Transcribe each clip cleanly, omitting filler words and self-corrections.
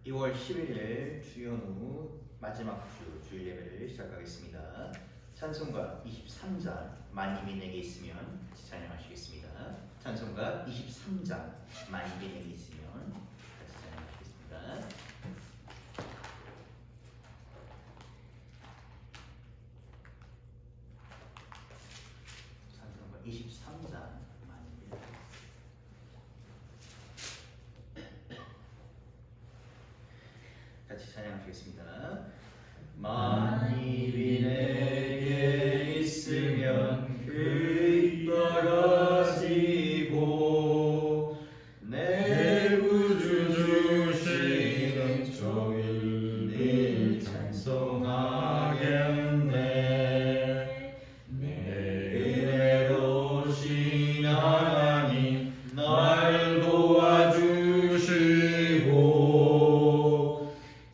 2월 11일 주연후 마지막 주일 예배를 시작하겠습니다. 찬송가 23장 만입이 내게 있으면 같이 찬양하시겠습니다. 찬송가 23장 만입이 내게 있으면 같이 찬양하시겠습니다. 찬송가 23장 같이 찬양하시겠습니다. 만입이 내게 있으면 그리 떨어지고 내 구주 주시는 종일 늘 찬송하겠네. 내 은혜로우신 하나님 날 도와주시고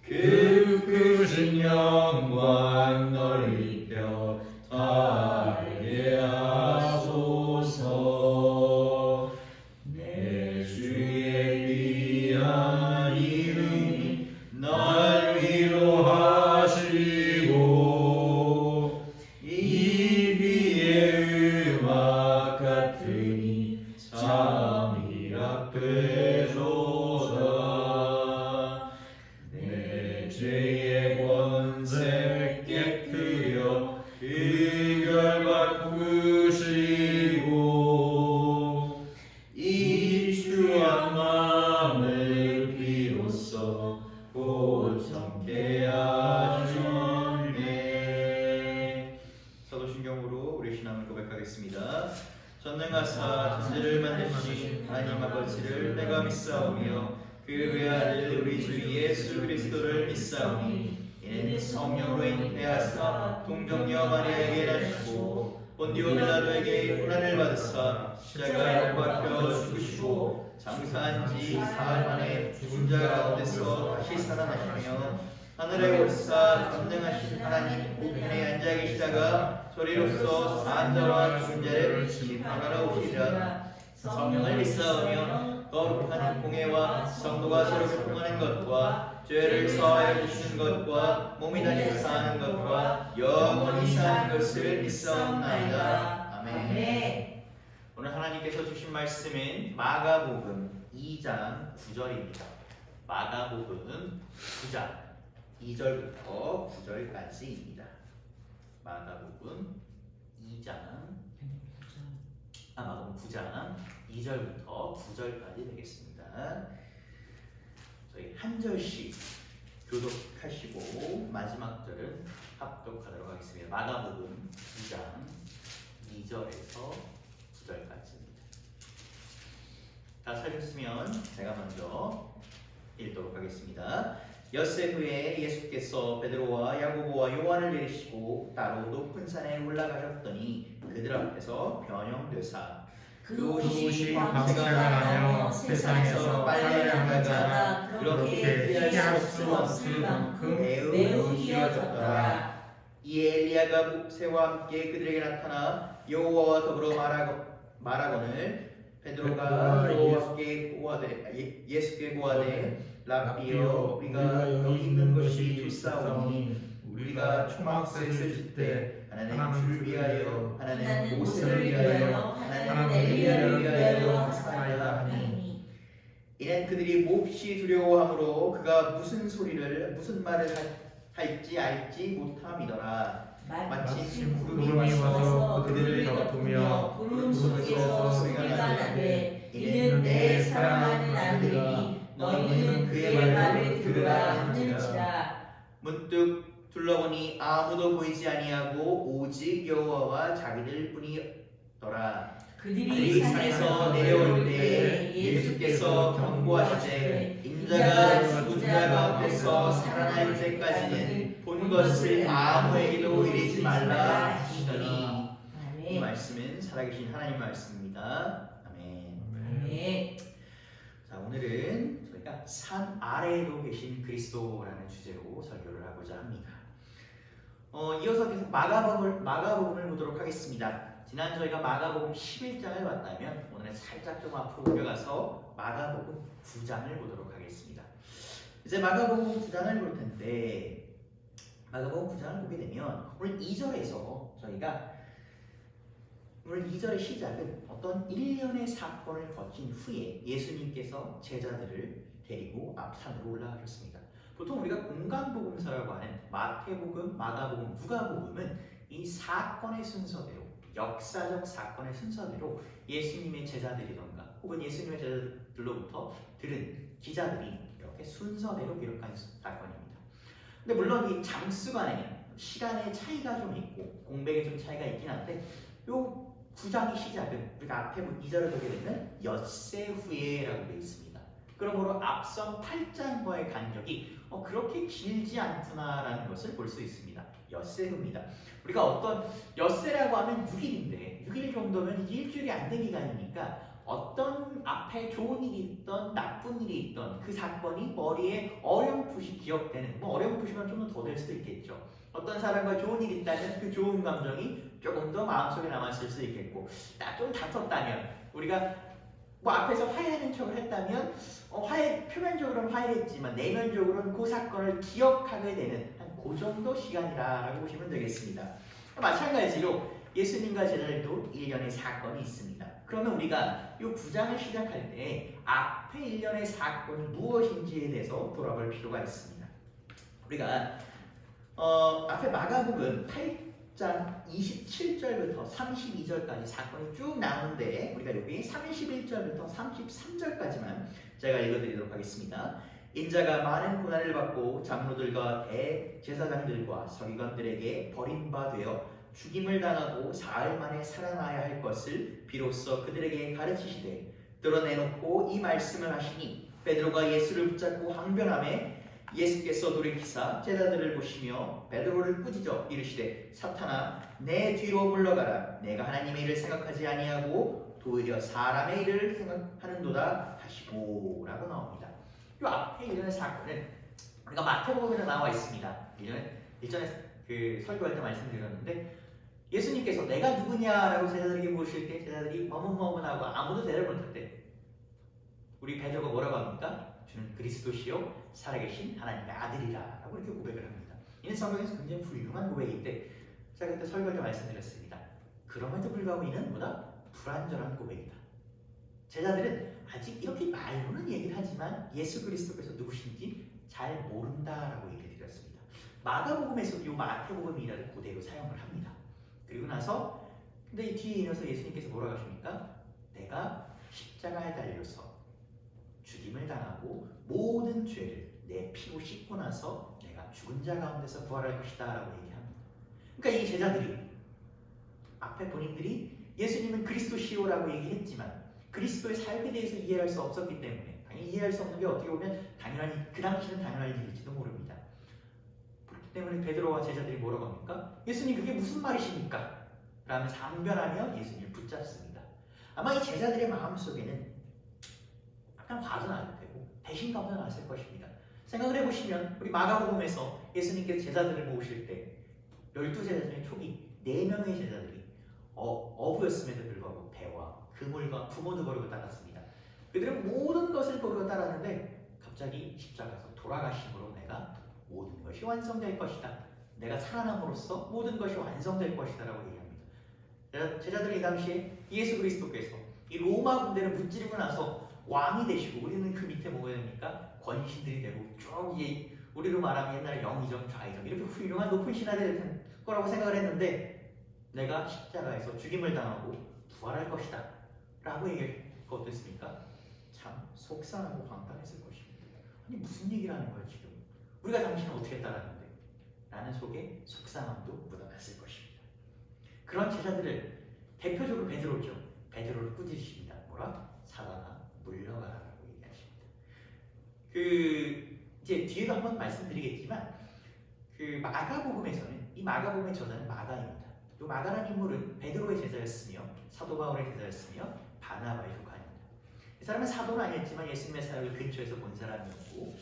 그 영광 넓혀 알게 하소서. 내 주의 귀한 이름이 날 위로하시고 이 비의 음악 같으니 참 희락되소서. 내 죄의 권세 깨뜨려 그 결과 바꾸시고 이 추한 마음을 비로소 고참케 하셨네. 사도신경으로 우리 신앙을 고백하겠습니다. 전능하사 천지를 만드신 하나님 아버지를 내가 믿사오며 그 외아들 우리 주 예수 그리스도를 믿사오니 이는 성령으로 인하여서 동정녀 마리아에게 나시고 본디오 빌라도에게 고난을 받으사 십자가에 못 박혀 죽으시고 장사한 지 사흘 만에 죽은 자 가운데서 다시 살아나시며 하늘에 오르사 전능하신 하나님 우편에 앉아 계시다가 소리로써 사한 자와 죽은 자를 심판하러 오시리라. 성령을 믿사오며 거룩한 공예와 성도가 서로 교통하는 것과 죄를 사하여 주시는 것과 몸이 다시 사는 것과 영원히 사는 것을 믿사옵나이다. 아멘. 오늘 하나님께서 주신 말씀은 마가복음 2장 9절입니다. 마가복음 9장 2절부터 9절까지입니다. 마가복음 9장 2절부터 9절까지 되겠습니다. 저희 한 절씩 교독하시고 마지막 절은 합독하도록 하겠습니다. 마가복음 2장 2절에서 9절까지입니다. 다 찾으시면 제가 먼저 읽도록 하겠습니다. 엿새 후에 예수께서 베드로와 야고보와 요한을 내리시고 따로 높은 산에 올라가셨더니 그들 앞에서 변형되사 그 옷이 광채가 세상에서 빨래하는 자가 그렇게 피할 수 없을 만큼 매우 희어졌더라. 이에 엘리야가 새와 함께 그들에게 나타나 여호와와 더불어 말하거늘 베드로가 예수께 고하되 랍비여 우리가 여기 있는 것이 좋사오니 우리가 초막셋을 짓되 하나는 주를 위하여 하나는 모세를 위하여 하나는 엘리야를 위하여 하사야 하니 이는 그들이 몹시 두려워하므로 그가 무슨 말을 할지 알지 못함이더라. 마침 구름이 와서 그들을 덮으며 구름 속에서 소리가 나되 이는 내 사랑하는 아들이니 너희는 그의 말을 들으라 하는지라. 문득 둘러보니 아무도 보이지 아니하고 오직 여호와와 자기들 뿐이더라. 그들이 산에서 내려올 때 예수께서 경고하시되 인자가 죽은 자 가운데서 살아날 때까지는 본 것을 아무에게도 이르지 말라 하시더니 이 말씀은 살아계신 하나님 말씀입니다. 아멘. 자, 오늘은 저희가 산 아래에도 계신 그리스도라는 주제로 설교를 하고자 합니다. 이어서 계속 마가복음을 보도록 하겠습니다. 지난 저희가 마가복음 11장을 봤다면 오늘은 살짝 좀 앞으로 옮겨가서 마가복음 9장을 보도록 하겠습니다. 이제 마가복음 9장을 볼 텐데 마가복음 9장을 보게 되면 오늘 2절에서 저희가 오늘 2절의 시작은 어떤 일련의 사건을 거친 후에 예수님께서 제자들을 데리고 앞산으로 올라가셨습니다. 보통 우리가 공간복음서라고 하는 마태복음, 마가복음, 누가복음은 이 사건의 순서대로 역사적 사건의 순서대로 예수님의 제자들이던가 혹은 예수님의 제자들로부터 들은 기자들이 이렇게 순서대로 기록한 사건입니다. 근데 물론 이 장수간에 시간의 차이가 좀 있고 공백의 좀 차이가 있긴 한데 요 9장의 시작은 우리가 앞에 2절을 보게 되면 엿새 후에라고 되어 있습니다. 그러므로 앞선 8장과의 간격이 그렇게 길지 않구나라는 것을 볼 수 있습니다. 엿새 후입니다. 우리가 어떤 엿새라고 하면 6일인데 6일 정도면 이제 일주일이 안 된 기간이니까 어떤 앞에 좋은 일이 있던 나쁜 일이 있던 그 사건이 머리에 어렴풋이 기억되는 어렴풋이면 좀 더 될 수도 있겠죠. 어떤 사람과 좋은 일이 있다면 그 좋은 감정이 조금 더 마음속에 남았을 수 있겠고 좀 다퉜다면 우리가 앞에서 화해하는 척을 했다면 표면적으로는 화해했지만 내면적으로는 그 사건을 기억하게 되는 한 그 정도 시간이라고 보시면 되겠습니다. 마찬가지로 예수님과 제자들도 일련의 사건이 있습니다. 그러면 우리가 이 9장을 시작할 때 앞에 일련의 사건이 무엇인지에 대해서 돌아볼 필요가 있습니다. 우리가 앞에 마가복음 8장 27절부터 32절까지 사건이 쭉 나오는데 우리가 여기 31절부터 33절까지만 제가 읽어드리도록 하겠습니다. 인자가 많은 고난을 받고 장로들과 대제사장들과 서기관들에게 버림받되어 죽임을 당하고 사흘 만에 살아나야 할 것을 비로소 그들에게 가르치시되 드러내놓고 이 말씀을 하시니 베드로가 예수를 붙잡고 항변하매 예수께서 돌이키사 제자들을 보시며 베드로를 꾸짖어 이르시되 사탄아 내 뒤로 물러가라. 내가 하나님의 일을 생각하지 아니하고 도리어 사람의 일을 생각하는도다 하시고 라고 나옵니다. 이 앞에 일어난 사건은 우리가 마태복음에 나와 있습니다. 일전에 그 설교할 때 말씀드렸는데 예수님께서 내가 누구냐라고 제자들에게 물으실 때 제자들이 머뭇머뭇하고 아무도 대답을 못할 때 우리 베드로가 뭐라고 합니까? 주는 그리스도시요 살아계신 하나님의 아들이라 라고 이렇게 고백을 합니다. 이는 성경에서 굉장히 훌륭한 고백인데 제가 그때 설교할 때 말씀드렸습니다. 그럼에도 불구하고 이는 뭐다? 불완전한 고백이다. 제자들은 아직 이렇게 말로는 얘기를 하지만 예수 그리스도께서 누구신지 잘 모른다라고 얘기를 드렸습니다. 마가복음에서도 이 마태복음이라는 그대로 사용을 합니다. 그리고 나서 근데 이 뒤에 이어서 예수님께서 뭐라고 하십니까? 내가 십자가에 달려서 죽임을 당하고 모든 죄를 내 피로 씻고 나서 내가 죽은 자 가운데서 부활할 것이다 라고 얘기합니다. 그러니까 이 제자들이 앞에 본인들이 예수님은 그리스도시오라고 얘기했지만 그리스도의 사역에 대해서 이해할 수 없었기 때문에 당연히 이해할 수 없는 게 어떻게 보면 당연한 그 당시는 당연한 일일지도 모릅니다. 그렇기 때문에 베드로와 제자들이 뭐라고 합니까? 예수님 그게 무슨 말이십니까? 라면서 항변하며 예수님을 붙잡습니다. 아마 이 제자들의 마음속에는 약간 화도 날 테고 배신감도 났을 것입니다. 생각을 해보시면 우리 마가복음에서 예수님께서 제자들을 모으실 때 12제자 중에 초기 4명의 제자들이 어부였음에도 불구하고 배와 그물과 부모도 버리고 따랐습니다. 그들은 모든 것을 버리고 따랐는데 갑자기 십자가에서 돌아가심으로 내가 모든 것이 완성될 것이다. 내가 살아남으로써 모든 것이 완성될 것이다 라고 얘기합니다. 제자들이 이 당시에 예수 그리스도께서 이 로마 군대를 무찌르고 나서 왕이 되시고 우리는 그 밑에 뭐가 됩니까? 권신들이 되고 쭉 우리로 말하면 옛날에 영의정, 좌의정 이렇게 훌륭한 높은 신하들이 될 거라고 생각을 했는데 내가 십자가에서 죽임을 당하고 부활할 것이다 라고 얘기했고 어땠습니까? 참 속상하고 황당했을 것입니다. 아니 무슨 얘기를 하는 거야 지금? 우리가 당신을 어떻게 따랐는데? 라는 속에 속상함도 묻어났을 것입니다. 그런 제자들을 대표적으로 베드로죠. 베드로를 꾸짖으십니다. 뭐라? 사단아 물러가라라고 얘기하십니다. 이제 뒤에도 한번 말씀드리겠지만 그 마가복음에서는 이 마가복음의 저자는 마가입니다. 이 마가라는 인물은 베드로의 제자였으며 사도 바울의 제자였으며 바나바의 조카입니다. 이 사람은 사도는 아니었지만 예수님의 사역을 근처에서 본 사람이었고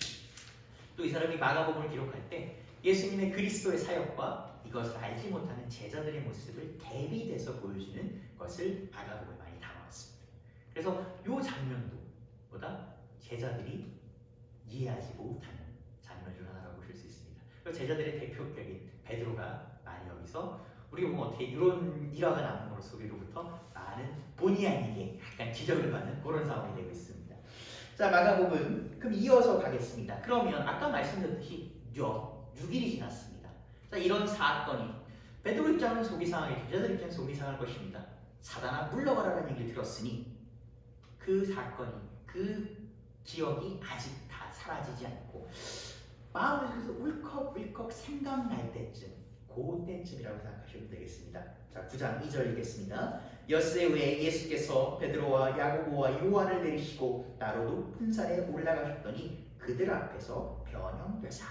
또 이 사람이 마가복음을 기록할 때 예수님의 그리스도의 사역과 이것을 알지 못하는 제자들의 모습을 대비돼서 보여주는 것을 마가복음에 많이 담아왔습니다. 그래서 이 장면도 보다 제자들이 이해하지 못하는 자녀들 하나라고 보실 수 있습니다. 그리고 제자들의 대표격인 베드로가 많이 여기서 우리가 보면 어떻게 이런 일화가 나오는 것으로 우리로부터 많은 본의 아니게 약간 지적을 받는 그런 상황이 되고 있습니다. 자, 마가복음 그럼 이어서 가겠습니다. 그러면 아까 말씀드렸듯이 6일이 지났습니다. 자, 이런 사건이 베드로 입장은 속이 상하게, 제자들 입장은 속이 상할 것입니다. 사단아 물러가라는 얘기를 들었으니 그 사건이, 그 기억이 아직 다 사라지지 않고 마음에서 울컥울컥 생각날 때쯤, 그때쯤이라고 생각하시면 되겠습니다. 자, 9장 2절 읽겠습니다. 엿새 후에 예수께서 베드로와 야고보와 요한을 내리시고 나로 높은 산에 올라가셨더니 그들 앞에서 변형되사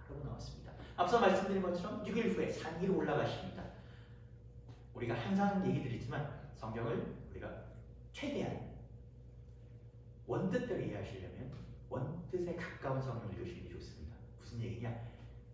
라고 나왔습니다. 앞서 말씀드린 것처럼 6일 후에 산 위로 올라가십니다. 우리가 항상 얘기 드리지만 성경을 우리가 최대한 원뜻대로 이해하시려면 원뜻에 가까운 성경을 읽으시는 게 좋습니다. 무슨 얘기냐?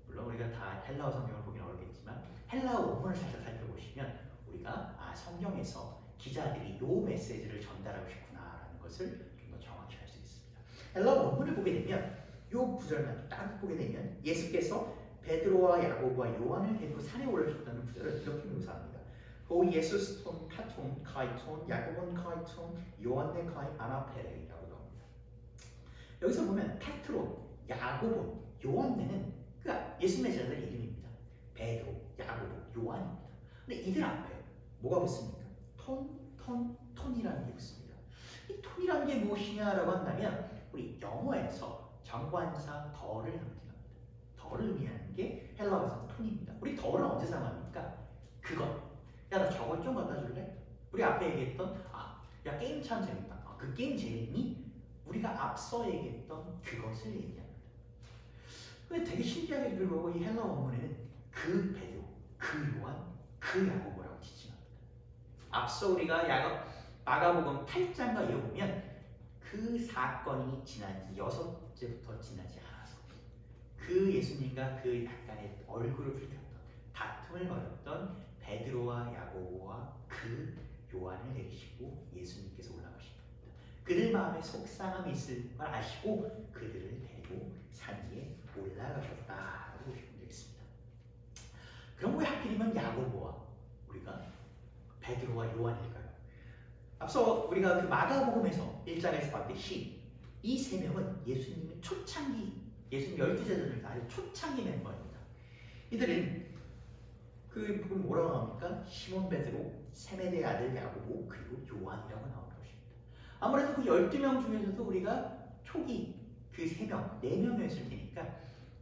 물론 우리가 다 헬라어 성경을 보기는 어렵겠지만 헬라어 원문을 살짝 살펴보시면 우리가 성경에서 기자들이 요 메시지를 전달하고 싶구나라는 것을 좀 더 정확히 알 수 있습니다. 헬라어 원문을 보게 되면 요 구절만 딱 보게 되면 예수께서 베드로와 야고보와 요한을 데리고 산에 올라오셨다는 구절을 이렇게 묘사합니다. 오 예수스톤 카톤 카이톤 야고본 카이톤 요한네 카이 아나페레이라고 나옵니다. 여기서 보면 페트론, 야고본, 요한네는 그 예수님의 제자들 이름입니다. 베드로, 야고보, 요한입니다. 근데 이들 앞에 뭐가 붙습니까? 톤이라는 게 붙습니다. 이 톤이라는 게 무엇이냐라고 한다면 우리 영어에서 정관사 더를 의미합니다. 더를 의미하는 게 헬라어에서 톤입니다. 우리 더를 언제 사용합니까? 그것. 야, 나 저것 좀 갖다 줄래? 우리 앞에 얘기했던 야 게임 참 재밌다. 그 게임 재밌니? 우리가 앞서 얘기했던 그것을 얘기합니다. 근데 되게 신기하게 불구하고 이 헬라 원문에는 그 베드로, 그 요한, 그 야고보라고 지칭합니다. 앞서 우리가 마가복음 8장과 이어보면 그 사건이 지난 지 6제부터 지나지 않아서 그 예수님과 그 약간의 얼굴을 붉혔던 다툼을 벌였던 베드로와 야고보와 그 요한을 내리시고 예수님께서 올라가십니다. 그들 마음에 속상함이 있을 걸 아시고 그들을 데리고 산 위에 올라가셨다라고 보시면 되겠습니다. 그럼 왜 하필이면 야고보와 우리가 베드로와 요한일까요? 앞서 우리가 그 마가복음에서 1장에서 봤듯이 이 세 명은 예수님의 초창기, 예수님 12제자들 중 아주 초창기 멤버입니다. 이들은 그 부분 뭐라고 나옵니까? 시몬 베드로, 세메대의 아들 야고보, 그리고 요한이라고 나오는 것입니다. 아무래도 그 12명 중에서도 우리가 초기 그 3명, 4명이었을 테니까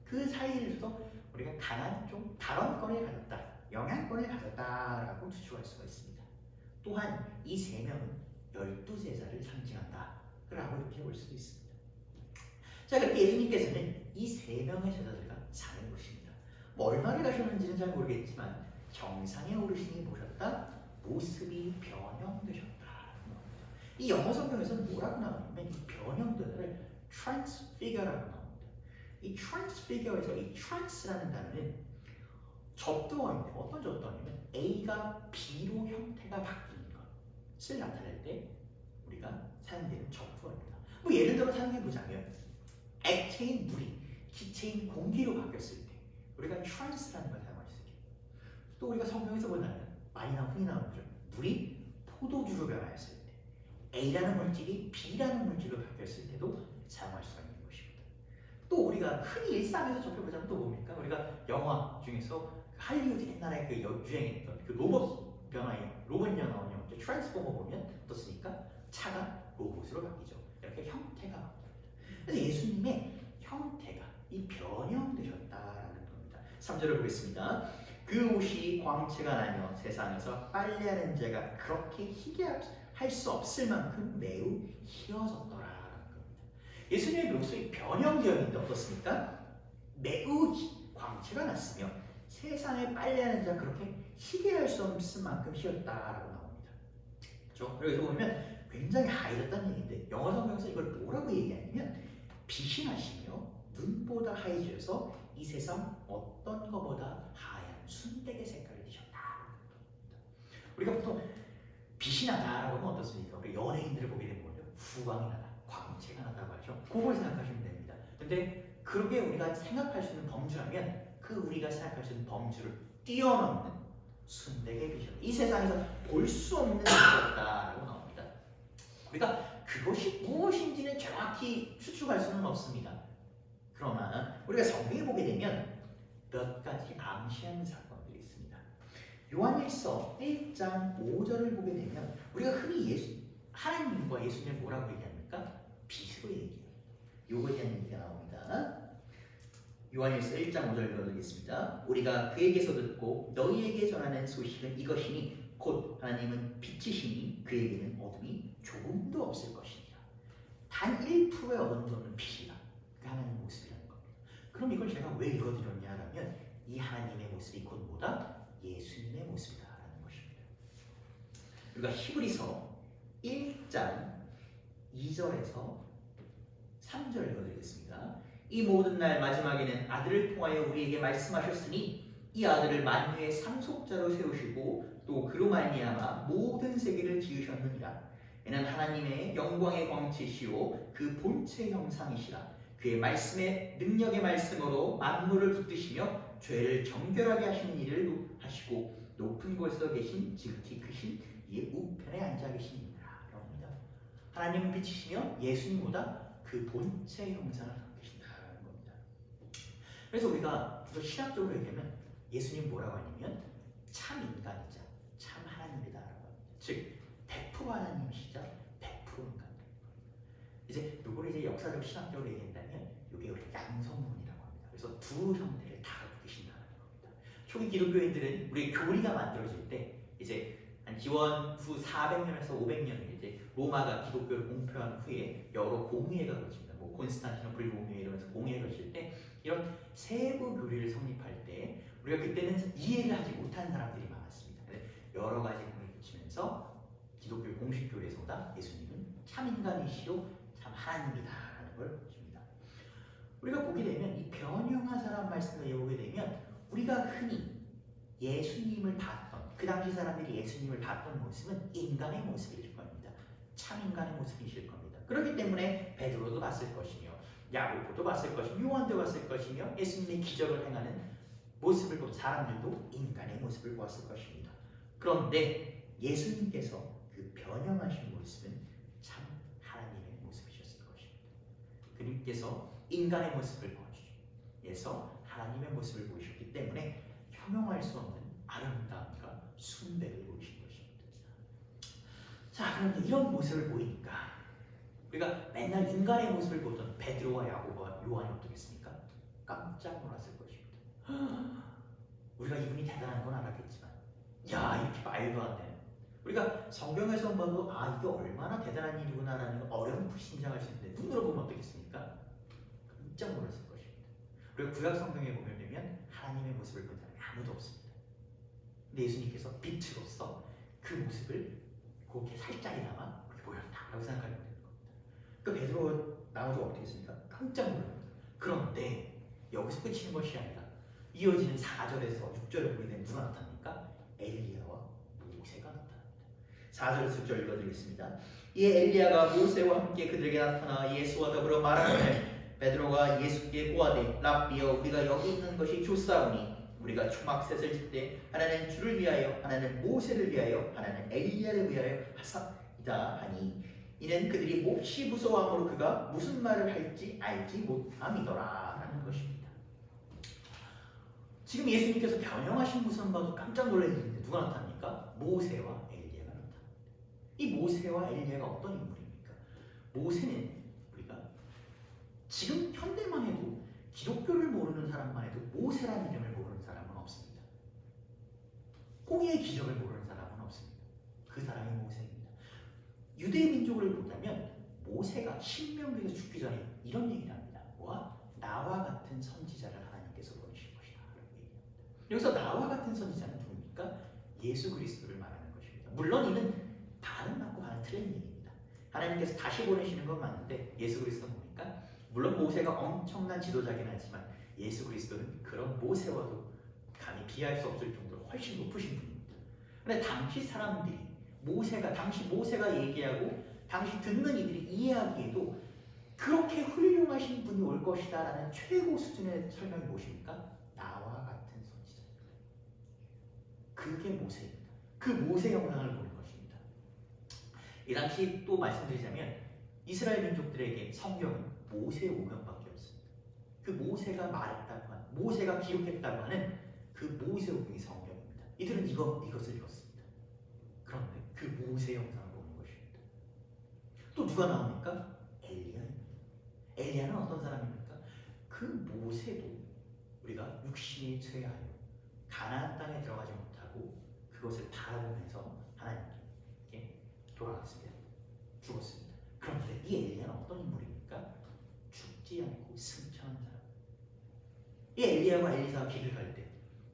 그 사이에서 우리가 강한 좀 발언권을 가졌다, 영향권을 가졌다라고 추측할 수가 있습니다. 또한 이 3명은 12제자를 상징한다 라고 이렇게 볼 수도 있습니다. 자, 그렇게 예수님께서는 이 3명의 제자들과 산에 오십니다. 뭐 얼마나 가셨는지는 잘 모르겠지만 정상에 오르시니 보셨다, 모습이 변형되셨다. 이 영어 성경에서는 뭐라고 나오냐면 이 변형되다를 transfigure라고 나옵니다. 이 transfigure에서 이 trans라는 단어는 접두어인데 어떤 접두어냐면 A가 B로 형태가 바뀌는 것을 나타낼 때 우리가 사용되는 접두어입니다. 뭐 예를 들어 사용해보자면 액체인 물이 기체인 공기로 바뀌었을 때 우리가 trans라는 걸 사용할 수 있게. 또 우리가 성경에서 보면 많이 흔히 나오는 거죠. 물이 포도주로 변화했을 때 A라는 물질이 B라는 물질로 바뀌었을 때도 사용할 수가 있는 것입니다. 또 우리가 흔히 일상에서 접해보자면 또 뭡니까? 우리가 영화 중에서 할리우드 옛날에 그 유행했던 그 로봇 변화에 나오는 영화 트랜스포머 보면 어떻습니까? 차가 로봇으로 바뀌죠. 이렇게 형태가 바뀝니다. 그래서 예수님의 형태가 이 변형되셨다라는 겁니다. 3절을 보겠습니다. 그 옷이 광채가 나며 세상에서 빨래하는 자가 그렇게 희게 할 수 없을 만큼 매우 희어졌더라라는 겁니다. 예수님의 모습이 변형되어 있는데 어떻습니까? 매우 광채가 났으며 세상에 빨래하는 자가 그렇게 희게 할 수 없을 만큼 희었다라고 나옵니다. 그렇죠? 여기서 보면 굉장히 하얘졌다는 얘기인데 영어 성경에서 이걸 뭐라고 얘기하냐면 빛이 나시며 눈보다 하얘져서 이 세상 어떤 것보다 하얀 순백의 색깔이 되셨다. 우리가 보통 빛이 나다라고 하면 어떻습니까? 우리 연예인들을 보게 되면 뭐죠? 후광이 나다, 광채가 나다고 하죠. 그걸 생각하시면 됩니다. 근데 그렇게 우리가 생각할 수 있는 범주라면 그 우리가 생각할 수 있는 범주를 뛰어넘는 순백의 비전, 이 세상에서 볼 수 없는 것이었다라고 나옵니다. 우리가 그것이 무엇인지는 정확히 추측할 수는 없습니다. 그러나 우리가 성경에 보게 되면 몇 가지 암시하는 사건들이 있습니다. 요한일서 1장 5절을 보게 되면 우리가 흔히 하나님과 예수님을 뭐라고 얘기합니까? 빛으로 얘기해요. 요거에 대한 얘기가 나옵니다. 요한일서 1장 5절 읽어드리겠습니다. 우리가 그에게서 듣고 너희에게 전하는 소식은 이것이니 곧 하나님은 빛이시니 그에게는 어둠이 조금도 없을 것이니라. 단 1%의 어둠도 없는 빛이다. 그 하나님의 모습이라는 겁니다. 그럼 이걸 제가 왜 읽어드렸냐면 이 하나님의 모습이 곧 뭐다? 예수님의 모습이다라는 것입니다. 우리가 히브리서 1장 2절에서 3절 읽어드리겠습니다. 이 모든 날 마지막에는 아들을 통하여 우리에게 말씀하셨으니 이 아들을 만유의 상속자로 세우시고 또 그로 말미암아 모든 세계를 지으셨느니라. 이는 하나님의 영광의 광채시요 그 본체 형상이시라. 그의 말씀의 능력의 말씀으로 만물을 붙드시며 죄를 정결하게 하시는 일을 하시고 높은 곳에서 계신 지극히 크신 이의 우편에 앉아 계시니라. 합니다. 하나님은 빛이시며 예수님보다 그 본체 형상을 갖고 계신다라는 겁니다. 그래서 우리가 신학적으로 얘기하면 예수님 뭐라고 하냐면 참 인간이자 참 하나님이다라고 합니다. 즉 100% 하나님이시자 100% 인간입니다. 이제 이걸 이제 역사적 신학적으로 얘기한다면 이게 우리 양성론이라고 합니다. 그래서 두 형태를 다 갖고 계신다는 겁니다. 초기 기독교인들은 우리 교리가 만들어질 때 이제 한 기원 후 400년에서 500년을 이제 로마가 기독교를 공표한 후에 여러 공의회가 거칩니다. 뭐 콘스탄티노플 공의회 이러면서 공의회가 거칠 때 이런 세부 교리를 성립할 때 우리가 그때는 이해를 하지 못한 사람들이 많았습니다. 여러 가지 공의를 거치면서 기독교 공식 교리에서보다 예수님은 참 인간이시요 참 하나님이다라는 걸 보십니다. 우리가 보게 되면 이 변형하사란 말씀을 보게 되면 우리가 흔히 예수님을 봤던 그 당시 사람들이 예수님을 봤던 모습은 인간의 모습일 겁니다. 참 인간의 모습이실 겁니다. 그렇기 때문에 베드로도 봤을 것이며 야고보도 봤을 것이며 요한도 봤을 것이며 예수님의 기적을 행하는 모습을 본 사람들도 인간의 모습을 보았을 것입니다. 그런데 예수님께서 그 변형하신 모습은 참 하나님의 모습이셨을 것입니다. 그님께서 인간의 모습을 보여주셔서 하나님의 모습을 보이셨기 때문에 형용할 수 없는 아름다움과 순백을 보이신 것입니다. 자, 그런데 이런 모습을 보이니까 우리가 맨날 인간의 모습을 보던 베드로와 야고보와 요한이 어떻겠습니까? 깜짝 놀랐을 것입니다. 우리가 이분이 대단한 건 알았겠지만 야, 이렇게 말도 안 되는, 우리가 성경에서 봐도 아, 이게 얼마나 대단한 일이구나라는 걸 어렴풋이 짐작할 수 있는데 눈으로 보면 어떻겠습니까? 깜짝 놀랐을 것입니다. 우리가 구약 성경에 보면 하나님의 모습을 본 사람이 아무도 없습니다. 근데 예수님께서 빛으로서 그 모습을 그렇게 살짝이나마 그렇게 보였다라고 생각하면 되는 겁니다. 그 베드로 나오죠. 어떻게 했습니까? 깜짝 놀랍니다. 그런데 여기서 끝이는 것이 아니라 이어지는 4절에서 6절에 보게 되면 누가 나타납니까? 엘리야와 모세가 나타납니다. 4절에서 6절 읽어드리겠습니다. 이에 엘리야가 모세와 함께 그들에게 나타나 예수와 더불어 말하되 베드로가 예수께 고하되 랍비여 우리가 여기 있는 것이 좋사오니 우리가 초막셋을 칠 때 하나는 주를 위하여 하나는 모세를 위하여 하나는 엘리야를 위하여 하사이다 하니 이는 그들이 몹시 무서워함으로 그가 무슨 말을 할지 알지 못함이더라 라는 것입니다. 지금 예수님께서 변형하신 모습을 봐도 깜짝 놀랐는데 누가 나타납니까? 모세와 엘리야가 나타납니다. 이 모세와 엘리야가 어떤 인물입니까? 모세는 우리가 지금 현대만 해도 기독교를 모르는 사람만 해도 모세라는 이름을 모르는 사람은 없습니다. 홍해의 기적을 모르는 사람은 없습니다. 그 사람이 모세입니다. 유대 민족을 본다면 모세가 신명기에서 죽기 전에 이런 얘기를 합니다. 뭐야? 나와 같은 선지자를 하나님께서 보내신 것이다 라고 얘기합니다. 여기서 나와 같은 선지자는 누굽니까? 예수 그리스도를 말하는 것입니다. 물론 이는 반은 맞고 반은 틀린 얘기입니다. 하나님께서 다시 보내시는 건 맞는데 예수 그리스도는 뭡니까? 물론 모세가 엄청난 지도자긴 하지만 예수 그리스도는 그런 모세와도 감히 비할 수 없을 정도로 훨씬 높으신 분입니다. 그런데 당시 사람들이 당시 모세가 얘기하고 당시 듣는 이들이 이해하기에도 그렇게 훌륭하신 분이 올 것이다 라는 최고 수준의 설명이 무엇입니까? 나와 같은 선지자입니다. 그게 모세입니다. 그 모세 영상을 보는 것입니다. 이 당시 또 말씀드리자면 이스라엘 민족들에게 성경은 모세 오경밖에 없습니다. 그 모세가 말했다고 하는, 모세가 기록했다고 하는 그 모세 오경이 성경입니다. 이들은 이것을 읽었습니다. 그런데 그 모세 영상을 보는 것입니다. 또 누가 나옵니까? 엘리야입니다. 엘리야는 어떤 사람입니까? 그 모세도 우리가 육신에 처해하여 가나안 땅에 들어가지 못하고 그것을 바라보면서 하나님께 돌아갔습니다. 죽었습니다. 그런데 이 엘리야는 어떤 인물입니까? 죽지 않고 승천한 사람. 이 엘리야와 엘리사가 길을 갈 때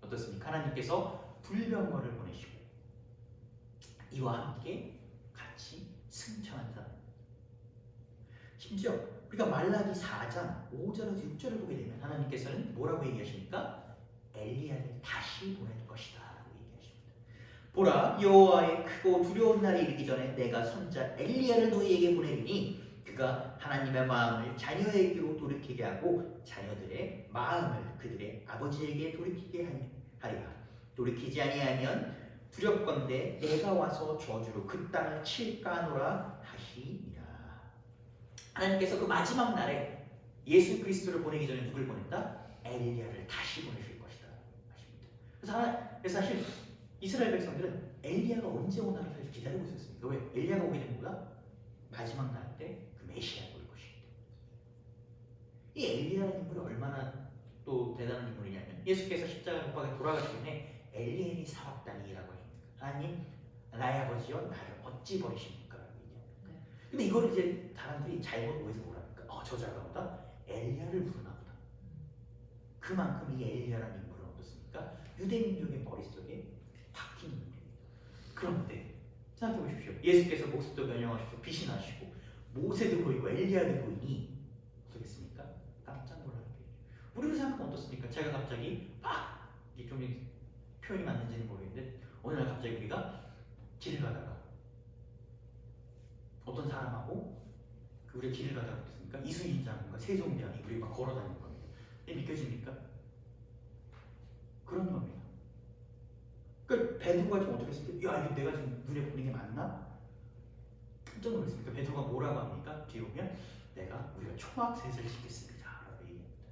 어떻습니까? 하나님께서 불병거를 보내시고 이와 함께 같이 승천한 사람. 심지어 우리가 말라기 4장 5절에서 6절을 보게 되면 하나님께서는 뭐라고 얘기하십니까? 엘리야를 다시 보낼 것이다 라고 얘기하십니다. 보라, 여호와의 크고 두려운 날이 이르기 전에 내가 선자 엘리야를 너희에게 보내리니 그가 하나님의 마음을 자녀에게로 돌이키게 하고 자녀들의 마음을 그들의 아버지에게 돌이키게 하리라. 돌이키지 아니하면 두렵건대 내가 와서 저주로 그 땅을 칠까 하노라 하시니라. 하나님께서 그 마지막 날에 예수 그리스도를 보내기 전에 누굴 보낸다? 엘리야를 다시 보내실 것이다 하십니다. 그래서 사실 이스라엘 백성들은 엘리야가 언제 오나를 사실 기다리고 있었습니다. 왜? 엘리야가 오게 된 거가 마지막 날 때 그 메시아가 올 것입니다. 이 엘리야라는 인물이 얼마나 또 대단한 인물이냐면 예수께서 십자가 못 박에 돌아가기 전에 엘리엘이 사박다니라고 하십니다. 하나님, 나의 아버지여 나를 어찌 버리십니까? 라고 얘기합니다. 근데 이거를 이제 사람들이 잘못 오해서 뭐랍니까? 저 자가 보다 엘리야를 부르나 보다. 그만큼 이 엘리야라는 인물은 어떻습니까? 유대민족의 머릿속에 박힌 인물입니다. 그런데 생각해 보십시오. 예수께서 모습도 변형하시고 빛이 나시고 모세도 보이고 엘리야도 보이니 어떻겠습니까? 깜짝 놀라게 되죠. 우리로 생각하면 어떻습니까? 제가 갑자기 막 이게 좀 표현이 맞는지는 모르겠는데 어느 날 갑자기 우리가 길을 가다가 어떤 사람하고 우리가 길을 가다가 어떻습니까? 이순신 장군과 세종대왕이 우리 막 걸어다니는 겁니다. 믿겨집니까? 그런 겁니다. 그러니까 베드로가 좀 어떻게 했습니까? 야, 이거 내가 지금 눈에 보이는 게 맞나? 깜짝 놀랐습니까? 베드로가 뭐라고 합니까? 뒤에 보면 우리가 초막셋을 짓겠습니다 라고 얘기합니다.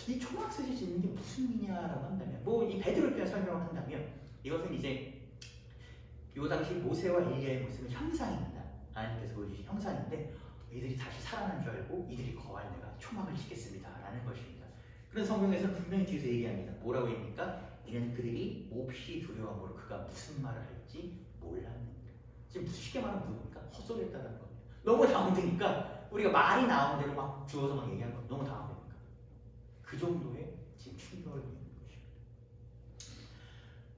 이 초막셋을 짓는 게 무슨 의미냐라고 한다면 이 베드로에 대한 설명을 한다면 이것은 이제 이 당시 모세와 엘리야의 모습은 형상입니다. 하나님께서 보여주신 형상인데 이들이 다시 살아난 줄 알고 이들이 거할 내가 초막을 짓겠습니다 라는 것입니다. 그런 성경에서는 분명히 뒤에서 얘기합니다. 뭐라고 얘기합니까? 이는 그들이 몹시 두려움으로 그가 무슨 말을 할지 몰랐는데. 지금 쉽게 말하면 뭡니까? 헛소리했다는 겁니다. 너무 당황되니까 우리가 말이 나오는 대로 막 주워서 막 얘기하는 거 너무 당황되니까 그 정도의 지금 충격을 받는 것입니다.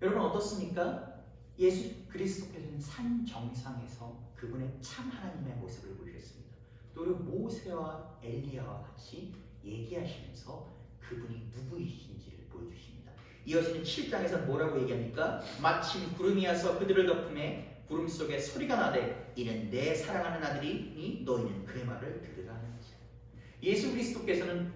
여러분 어떻습니까? 예수 그리스도께서는 산 정상에서 그분의 참 하나님의 모습을 보이셨습니다. 또 모세와 엘리야와 같이 얘기하시면서 그분이 누구이신지를 보여주십니다. 이어지는 7장에서 뭐라고 얘기합니까? 마침 구름이 와서 그들을 덮음에 구름 속에 소리가 나되 이는 내 사랑하는 아들이니 너희는 그의 말을 들으라 하는지. 예수 그리스도께서는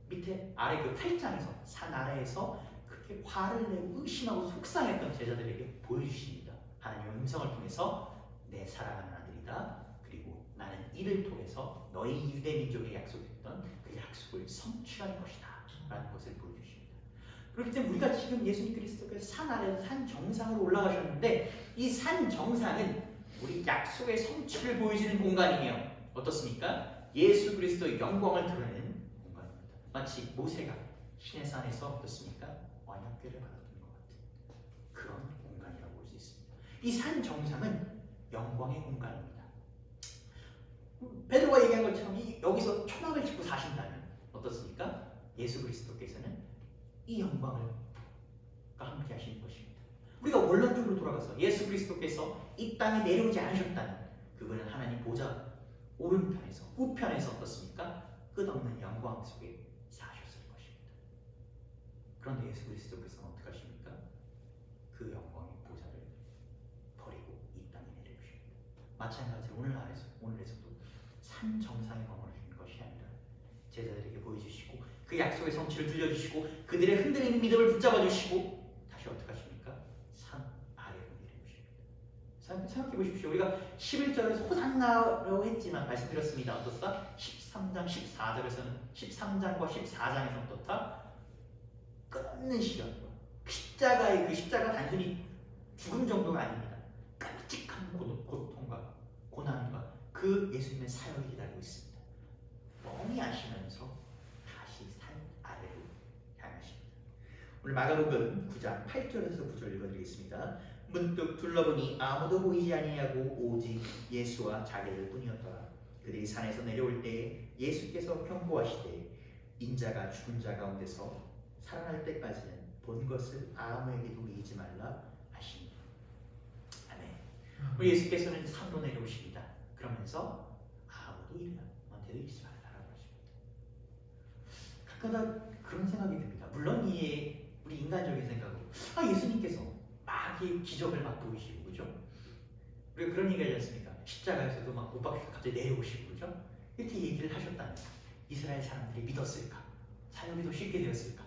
밑에 아래 그 8장에서 산 아래에서 그렇게 화를 내고 의심하고 속상했던 제자들에게 보여주십니다. 하나님의 음성을 통해서 내 사랑하는 아들이다. 그리고 나는 이를 통해서 너희 유대 민족에 약속했던 그 약속을 성취할 것이다 라는 것을 보여주십니다. 그렇기 때문에 우리가 지금 예수님 그리스도께서 산 아래에서 산 정상으로 올라가셨는데 이 산 정상은 우리 약속의 성취를 보여주는 공간이며 어떻습니까? 예수 그리스도의 영광을 드러내는 공간입니다. 마치 모세가 신의 산에서 어떻습니까? 언약궤를 받았던 것 같은 그런 공간이라고 볼 수 있습니다. 이 산 정상은 영광의 공간입니다. 베드로가 얘기한 것처럼 여기서 초막을 짓고 사신다면 어떻습니까? 예수 그리스도께서는 이 영광을 함께 하시는 것입니다. 우리가 원론적으로 돌아가서 예수 그리스도께서 이 땅에 내려오지 않으셨다면 그분은 하나님 보좌 오른편에서 우편에서 어떻습니까? 끝없는 영광 속에 사셨을 것입니다. 그런데 예수 그리스도께서는 어떻게 하십니까? 그 영광의 보좌를 버리고 이 땅에 내려오십니다. 마찬가지로 오늘에서도 산 정상에 머무르셨습니다. 제자들에게 보여주시고 그 약속의 성취를 들려주시고 그들의 흔들리는 믿음을 붙잡아 주시고 다시 어떻게 하십니까? 산 아래로 내려오십니다. 생각해 보십시오. 우리가 11절에서 호산나라고 했지만 말씀드렸습니다. 어떻다? 13장 14절에서는 13장과 14장에서는 어떻다? 끊는 시련과 십자가의 그 십자가 단순히 죽음 정도가 아닙니다. 끔찍한 고통과 고난과 그 예수님의 사역이 기다리고 있습니다. 멍이 하시면서 다시 산 아래로 향하십니다. 오늘 마가복음 9장 8절에서 9절 읽어드리겠습니다. 문득 둘러보니 아무도 보이지 아니하고 오직 예수와 자기들 뿐이었더라. 그들이 산에서 내려올 때 예수께서 경고하시되 인자가 죽은 자 가운데서 살아날 때까지는 본 것을 아무에게도 이기지 말라 하시니. 아멘. 우리 예수께서는 산으로 내려오십니다. 그러면서 아무도 너한테도 이기지 말라라고 하십니다. 가끔가다 그런 생각이 듭니다. 물론 우리 인간적인 생각으로 예수님께서 막 이 기적을 막 보이시고 그죠? 우리가 그런 얘기 하지 않습니까? 십자가에서도 막 못 박혀서 갑자기 내려오시고 그죠? 이렇게 얘기를 하셨다면 이스라엘 사람들이 믿었을까? 사역이 더 쉽게 되었을까?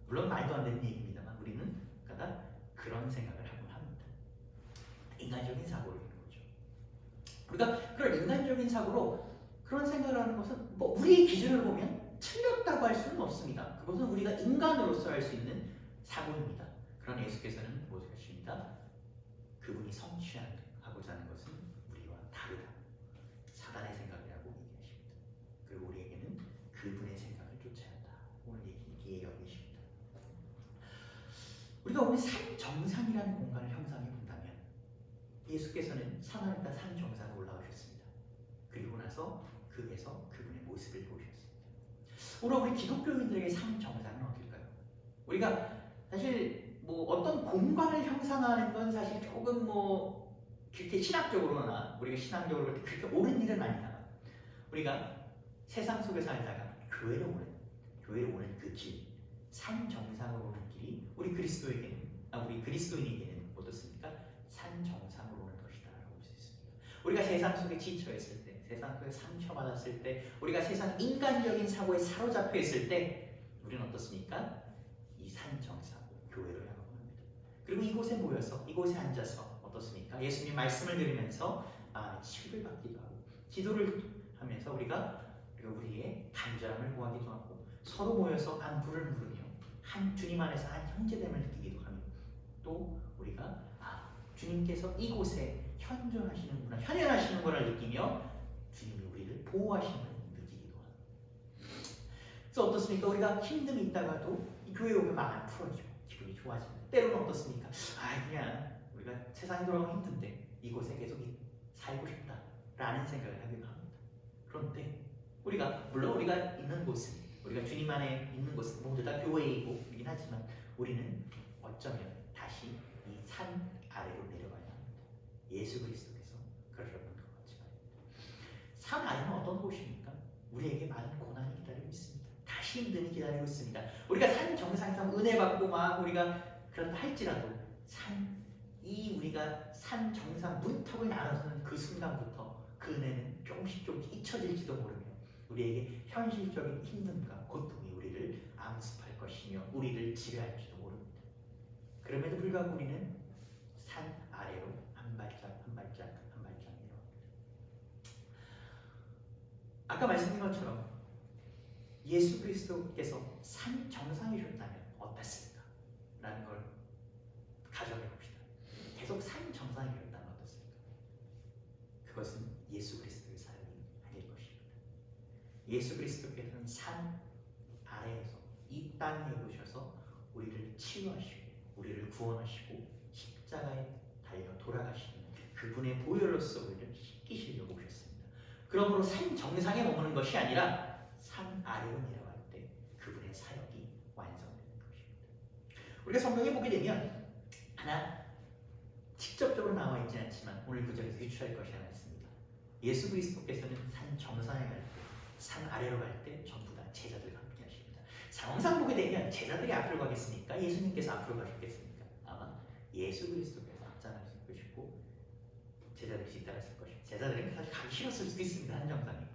물론 말도 안 되는 얘기입니다만 우리는 가다 그런 생각을 하곤 합니다. 인간적인 사고를 하는 거죠. 우리가 그런 인간적인 사고로 그런 생각을 하는 것은 뭐 우리의 기준을 보면 틀렸다고 할 수는 없습니다. 그것은 우리가 인간으로서 할 수 있는 사고입니다. 그러나 예수께서는 무엇을 하십니다? 그분이 성취하고자 하는 것은 우리와 다르다. 사단의 생각이라고 얘기하십니다. 그리고 우리에게는 그분의 생각을 쫓아야 한다. 오늘 얘기하고 계십니다. 우리가 오늘 산 정상이라는 공간을 형상해 본다면 예수께서는 산하니까 산 정상에 올라가셨습니다. 그리고 나서 그에서 그분의 모습을 보셨습니다. 오늘 우리 기독교인들에게 산 정상은 어딜까요? 우리가 사실 뭐 어떤 공간을 형상하는 건 사실 조금 뭐 그렇게 신학적으로나 우리가 신앙적으로 그렇게 옳은 일은 아니다만 우리가 세상 속에 살다가 교회로 오는 그 길, 산 정상으로 오는 길이 우리 그리스도인에게는 어떻습니까? 산 정상으로 오는 것이다라고 볼 수 있습니다. 우리가 세상 속에 지쳐 있을 때, 세상 속에 상처받았을 때, 우리가 세상 인간적인 사고에 사로잡혀 있을 때 우리는 어떻습니까? 이 산 정상, 교회로 향하고 합니다. 그리고 이곳에 모여서, 이곳에 앉아서 어떻습니까? 예수님 말씀을 들으면서 치유를 받기도 하고 기도를 하면서 우리가 우리의 간절함을 구하기도 하고 서로 모여서 안부를 물으며 한 주님 안에서 한 형제됨을 느끼기도 하며 또 우리가 주님께서 이곳에 현현하시는구나를 느끼며 주님이 우리를 보호하시는 걸 느끼기도 합니다. 그래서 어떻습니까? 우리가 힘듦이 있다가도 이 교회에 오면 마음 풀어지고 기분이 좋아집니다. 때로는 어떻습니까? 그냥 우리가 세상이 돌아가면 힘든데 이곳에 계속 살고 싶다라는 생각을 하기도 합니다. 그런데 물론 우리가 있는 곳은 우리가 주님 안에 있는 곳은 모두 다 교회이긴 하지만 우리는 어쩌면 다시 이 산 아래로 내려가야 합니다. 예수 그리스도께서 그러셨던 것 같지만 산 아래는 어떤 곳입니까? 우리에게 많은 고난이 기다리고 있습니다. 다시 힘듦이 기다리고 있습니다. 우리가 산 정상에서 은혜 받고 우리가 그런다 할지라도 우리가 산 정상 문턱을 나눠서는 그 순간부터 그 은혜는 조금씩 잊혀질지도 모르며 우리에게 현실적인 힘듦과 고통이 우리를 암습할 것이며 우리를 지배할지도 모릅니다. 그럼에도 불구하고 우리는 산 아래로 한 발짝 내려갑니다. 아까 말씀드린 것처럼 예수 그리스도께서 산 정상이셨다면 어땠을까? 라는 걸 가정해 봅시다. 계속 산 정상이었다면 어떻습니까? 그것은 예수 그리스도의 사역이 아닐 것입니다. 예수 그리스도께서는 산 아래에서 이 땅에 오셔서 우리를 치유하시고 우리를 구원하시고 십자가에 달려 돌아가시는 그분의 보혈로서 우리를 씻기시려고 오셨습니다. 그러므로 산 정상에 머무는 것이 아니라 산 아래로 내려갈 때 그분의 사역이 완성되는 것입니다. 우리가 성경에 보게 되면 하나 직접적으로 나와 있지 않지만 오늘 구절에서 유추할 것이 하나 있습니다. 예수 그리스도께서는 산 정상에 갈 때, 산 아래로 갈 때 전부 다 제자들과 함께 하십니다. 상황상 보게 되면 제자들이 앞으로 가겠습니까? 예수님께서 앞으로 가셨겠습니까? 아마 예수 그리스도께서 앞장하실 것이고 제자들이 뒤따랐을 것입니다. 제자들은 사실 가기 싫었을 수도 있습니다. 한 정상에.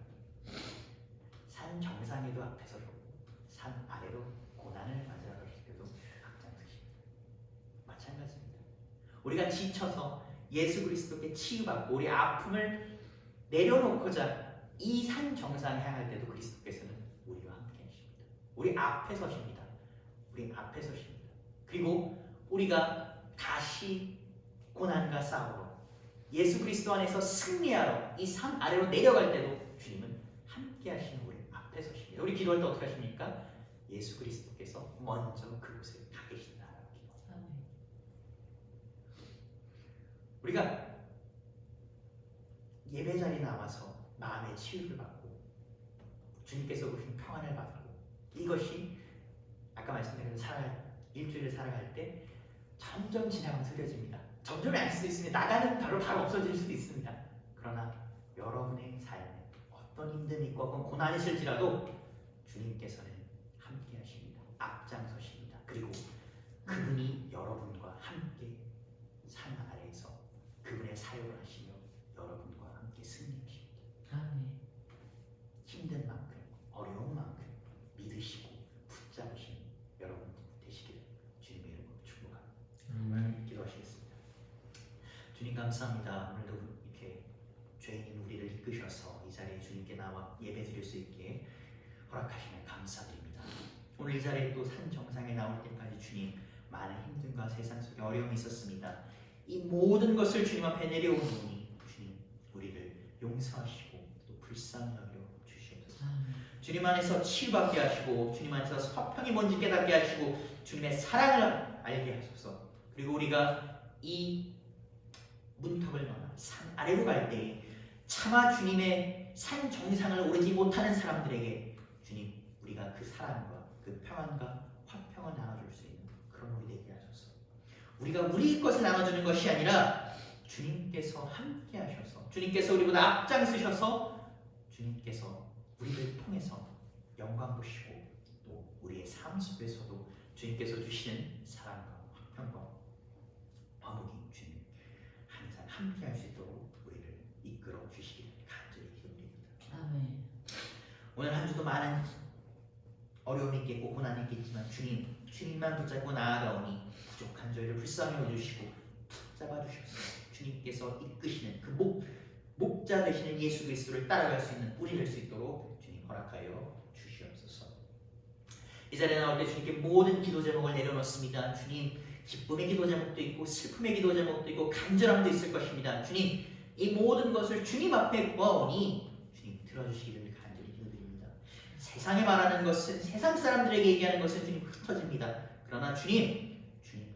산 산 정상에도 앞에서 산 아래로 고난을 맞이하실 때도 앞장서십니다. 마찬가지입니다. 우리가 지쳐서 예수 그리스도께 치유받고 우리 아픔을 내려놓고자 이 산 정상에 향할 때도 그리스도께서는 우리와 함께 하십니다. 우리 앞에 서십니다. 우리 앞에 서십니다. 그리고 우리가 다시 고난과 싸우러 예수 그리스도 안에서 승리하러 이 산 아래로 내려갈 때도 주님은 함께 하시는 우리 앞에 서십니다. 우리 기도할 때 어떻게 하십니까? 예수 그리스도께서 먼저 그곳에 가 계신다라고 기도합니다. 우리가 예배 자리에 나와서 마음의 치유를 받고 주님께서 주신 평안을 받고 이것이 아까 말씀드린 일주일을 살아갈 때 점점 지나가면서 흐려집니다. 점점이 아닐 수도 있습니다. 나가는 바로 없어질 수도 있습니다. 그러나 여러분의 삶에 어떤 힘듦이 있고 어떤 고난이 있을지라도 주님께서는 함께 하십니다. 앞장서십니다. 그리고 그분이 여러분과 함께 산 아래에서 그분의 사역을 하시며 여러분과 함께 승리하십니다. 힘든 만큼 어려운 만큼 믿으시고 붙잡으신 여러분 되시기를 주님의 이름으로 축복합니다. 기도하시겠습니다. 주님 감사합니다. 오늘도 이렇게 죄인인 우리를 이끄셔서 이 자리에 주님께 나와 예배드릴 수 있게 허락하시면 감사드립니다. 오늘 이 자리에 또 산 정상에 나올 때까지 주님 많은 힘듦과 세상 속에 어려움이 있었습니다. 이 모든 것을 주님 앞에 내려오니 주님 우리를 용서하시고 또 불쌍히 여겨 주시옵소서. 주님 안에서 치유받게 하시고 주님 안에서 화평이 뭔지 깨닫게 하시고 주님의 사랑을 알게 하소서. 그리고 우리가 이 문턱을 넘어 산 아래로 갈 때 차마 주님의 산 정상을 오르지 못하는 사람들에게 주님 우리가 그 사랑과 그 평안과 화평을 나눠줄 수 있는 그런 우리 되게 하소서. 우리가 우리 것을 나눠주는 것이 아니라 주님께서 함께 하셔서 주님께서 우리보다 앞장서셔서 주님께서 우리를 통해서 영광 보시고 또 우리의 삶 속에서도 주님께서 주시는 사랑과 화평과 화목이 주님 항상 함께 할 수 있도록 우리를 이끌어 주시기를 간절히 기도드립니다. 아멘. 오늘 한 주도 많은 어려움이 있겠고 고난이 있겠지만 주님만 붙잡고 나아가오니 부족한 저희를 불쌍히 여겨주시고 붙잡아 주셔서 주님께서 이끄시는 그 목자 되시는 예수 그리스도를 따라갈 수 있는 우리 될 수 있도록 주님 허락하여 주시옵소서. 이 자리에 나올 때 주님께 모든 기도 제목을 내려놓습니다. 주님 기쁨의 기도 제목도 있고 슬픔의 기도 제목도 있고 간절함도 있을 것입니다. 주님 이 모든 것을 주님 앞에 구하오니 주님 들어주시기를 간절히 기도드립니다. 세상에 말하는 것은 세상 사람들에게 얘기하는 것은 주님 흩어집니다. 그러나 주님께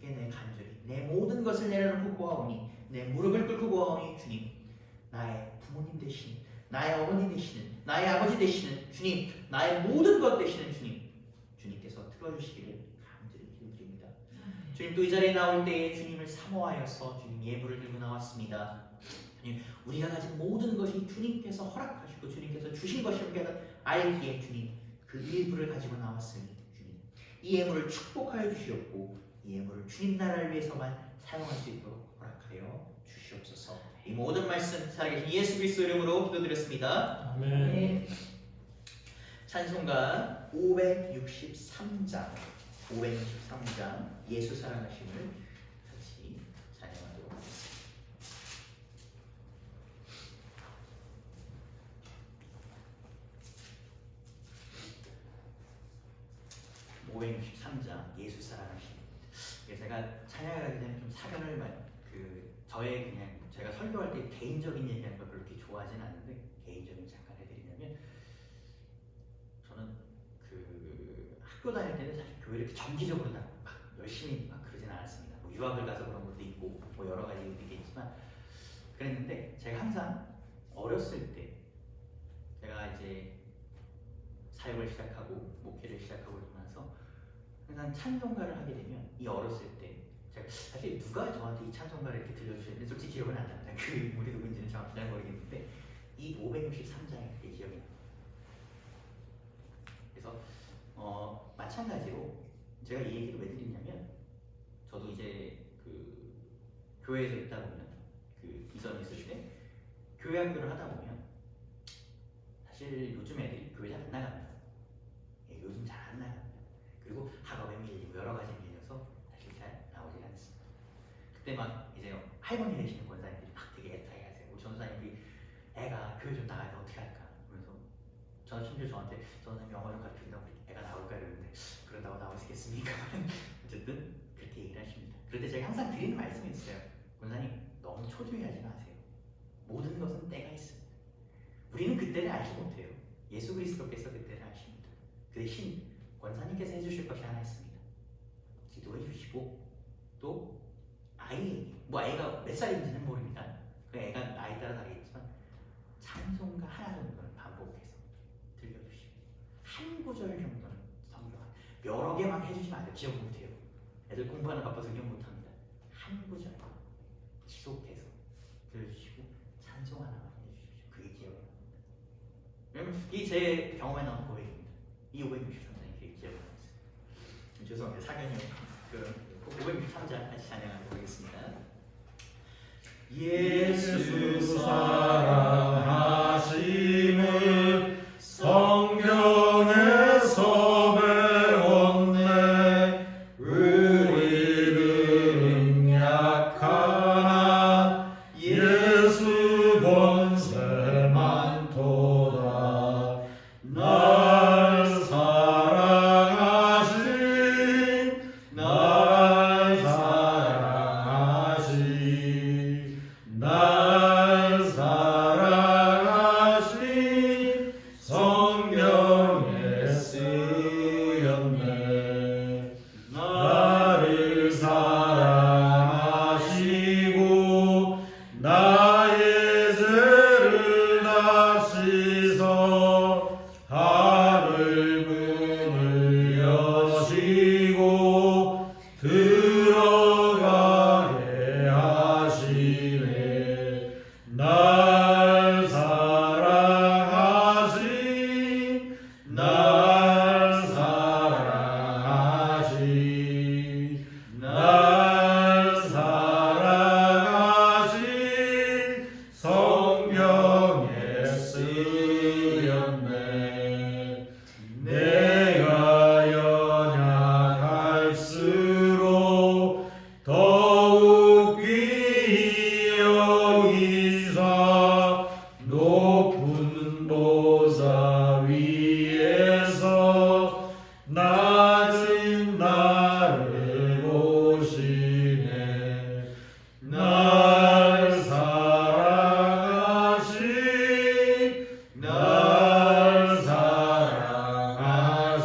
내 간절히 내 모든 것을 내려놓고 구하오니 내 무릎을 꿇고 구하오니 주님 나의 부모님 되시는 나의 어머니 되시는 나의 아버지 되시는 주님 나의 모든 것 되시는 주님께서 틀어주시기를 간절히 기도드립니다. 주님 또 이 자리에 나올 때에 주님을 사모하여서 주님 예물을 들고 나왔습니다. 주님 우리가 가진 모든 것이 주님께서 허락하시고 주님께서 주신 것임을 알기에 주님 그 일부를 가지고 나왔으니 주님 이 예물을 축복하여 주시옵고 이 예물을 주님 나라를 위해서만 사용할 수 있도록 허락하여 주시옵소서. 이 모든 말씀 살아계신 예수 그리스도 이름으로 기도드렸습니다. 아멘. 찬송가 563장 예수 사랑하심을 같이 찬양하도록 하겠습니다. 563장 예수 사랑하심입니다. 제가 찬양을 하게 되면 좀 사견을 저의 그냥 제가 설교할 때 개인적인 얘기하는 걸 그렇게 좋아하진 않는데 개인적인 잠깐 해드리냐면 저는 그 학교 다닐 때는 사실 교회를 이렇게 정기적으로 막 열심히 막 그러진 않았습니다. 뭐 유학을 가서 그런 것도 있고 뭐 여러 가지 이유도 있겠지만 그랬는데 제가 항상 어렸을 때 제가 이제 사역을 시작하고 목회를 시작하고 나서 항상 찬송가를 하게 되면 이 어렸을 때 제가 사실 누가 저한테 이 찬송가를 이렇게 들려주셨는지 솔직히 기억은 안 납니다. 그 인물이 누군지는 정확히 잘 모르겠는데 이 563장이 제 기억이 납니다. 그래서 마찬가지로 제가 이 얘기를 왜 드리냐면 저도 이제 그 교회에서 있다 보면 그 이전에 있을 때 교회 학교를 하다 보면 사실 요즘 애들이 교회 잘 안 나갑니다. 예, 요즘 잘 안 나갑니다. 그리고 학업에 밀리고 여러 가지 밀려서 사실 잘 나오지 않습니다. 그때 막 이제 할머니 되시는 권사님들이 막 되게 애타게 하세요. 우리 전사님이 애가 교회 좀 나가야 어떻게 할까? 그러면서 저는 심지어 저한테 저는 영어 좀 가르친다고 애가 나올까 이러는데 그러다고 나올 수 있겠습니까? 어쨌든 그렇게 얘기를 하십니다. 그런데 제가 항상 드리는 말씀이 있어요. 권사님 너무 초조해하지 마세요. 모든 것은 때가 있습니다. 우리는 그때를 알지 못해요. 예수 그리스도께서 그때를 아십니다. 그 대신 권사님께서 해주실 것이 하나 있습니다. 기도해 주시고 또 아이에게 뭐 아이가 몇 살인지는 모릅니다. 그 애가 나이 따라 다르겠지만 찬송가 하나 정도는 반복해서 들려주시고 한 구절 정도는 성경 여러 개만 해주시면 안 돼요. 기억 못해요. 애들 공부하는 바빠서 기억 못합니다. 한 구절 지속해서 들려주시고 찬송 하나만 해주십시오. 그게 기억이 납니다. 여러분 이 제 경험에 나온 고백입니다. 이 563장이 그게 기억이 남았어요. 죄송합니다. 사견이요. 그 563장 다시 찬양하도록 하겠습니다. 예수 사랑하심을 성경에서 배웠네. 우리는 약하나 예수 권세만 도다. 날 사랑하신 날 사랑하신 날 사랑하신 성경에 쓰였네. 나를 사랑하시고 나의 죄를 다 씻어 하늘 문을 여시고 들어가게 하시네. 날 사랑하신 날 사랑하신 날 사랑하신 성경에 쓰였네. 내가 연약할수록 더욱 귀히 여기사 높은 보좌 위에서 낮은 나를 보시네. 날 사랑하신 날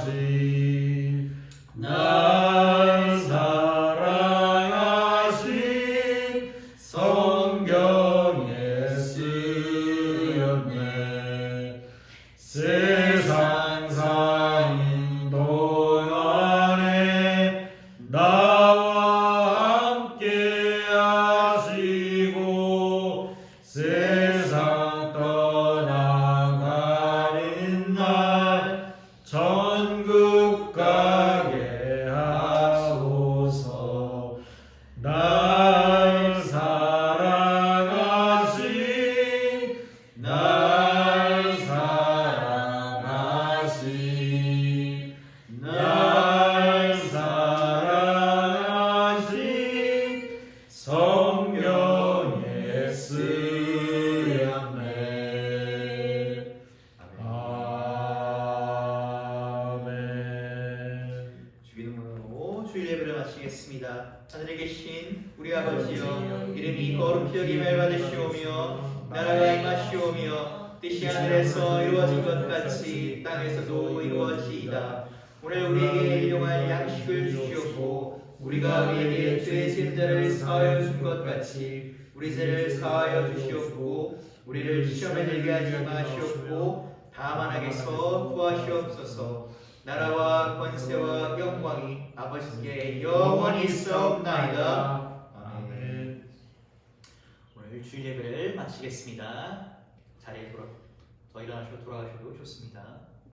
사랑하신 날 사랑하신 성경에 쓰였네. 세상 사는 동안에 나와 함께 하시고 세상 떠나가는 날 천국 가게 하소서. 날 사랑하신 날 사랑하신 날 사랑하신 성경에 쓰였네. 아멘. 주기도문으로 주일 예배를 마치겠습니다. 하늘에 계신 우리 아버지여, 이름이 거룩히 여김을 받으시오며 나라가 임하시오며 뜻이 하늘에서 이루어진 것 같이 땅에서도 이루어지이다. 오늘 우리에게 일용할 양식을 주시옵고 우리가 우리에게 죄 지은 자를 사하여 준 것 같이 우리 죄를 사하여 주시옵고 우리를 시험에 들게 하지 마시옵고 다만 악에서 구하시옵소서. 나라와 권세와 영광이 아버지께 영원히 있사옵나이다. 아멘. 오늘 주일 예배를 마치겠습니다. 자리에 더 일어나시고 돌아가셔도 좋습니다.